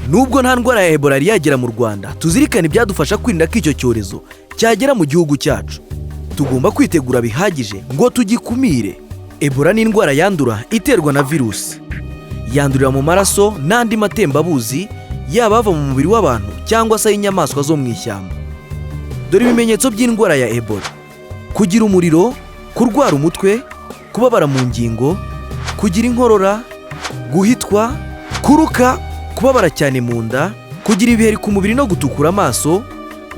Nubwo nta ndwara ya Ebola yari yagera mu Rwanda, tuzirikane ibyadufasha kwirinda ko icyo cyorezo cyagera mu gihugu cyacu. Tugomba kwitegura bihagije ngo tugikumire. Ebola ni indwara yandura iterwa na virusi. Yandurira mu maraso n'andi matembabuzi, yaba ava mu mubiri w'abantu cyangwa se ay'inyamaswa zo mu ishyamba. Dore ibimenyetso by'indwara ya Ebola: kugira umuriro, kurwara umutwe, kubabara mu ngingo, kugira inkorora, guhitwa, kuruka, kubabara cyane mu nda, kugira ibiheri ku mubiri no gutukura amaso,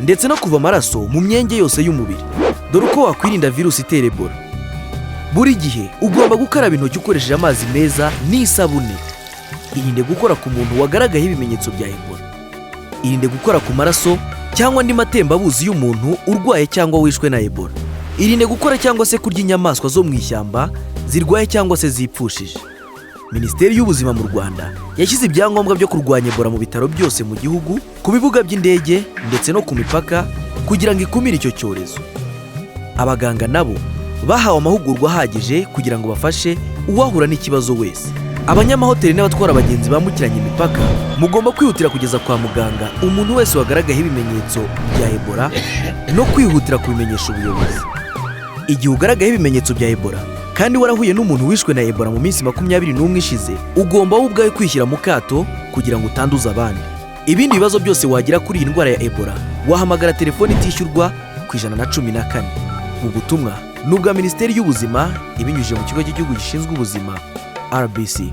ndetse no kuva amaraso mu myenge yose y'umubiri. Dore uko wakwirinda virusi itera Ebola: buri gihe ugomba gukaraba intoki ukoresheje amazi meza n'isabune. Irinde gukora ku muntu wagaragayeho ibimenyetso bya Ebola. Irinde gukora ku maraso cyangwa andi matembabuzi y'umuntu urwaye cyangwa wishwe na Ebola. Irinde gukora cyangwa se kurya inyamaswa zo mu ishyamba zirwaye cyangwa se zipfushije. Minisiteri y'Ubuzima mu Rwanda yashyize ibyangombwa byo kurwanya Ebola mu bitaro byose mu gihugu, ku bibuga by'indege ndetse no ku mipaka, kugira ngo ikumire icyo cyorezo. Abaganga nabo bahawe amahugurwa ahagije kugira ngo bafashe uwahura n'ikibazo wese. Abanyamahoteli n'abatwara abagenzi bambukiranya imipaka mugomba kwihutira kugeza kwa muganga umuntu wese wagaragayeho ibimenyetso bya Ebola no kwihutira kubimenyesha ubuyobozi. Igihe ugaragayeho ibimenyetso bya Ebola kandi warahuye n'umuntu wishwe na Ebola mu minsi 21 ishize, ugomba wowe ubwawe kwishyira mu kato kugira ngo utanduza abandi. Ibindi bibazo byose wagira kuri iyi ndwara ya Ebola, wahamagara telefoni itishyurwa ku 114. Ubu butumwa ni ubwa Minisiteri y'Ubuzima ibinyujije mu Kigo cy'Igihugu gishinzwe Ubuzima RBC.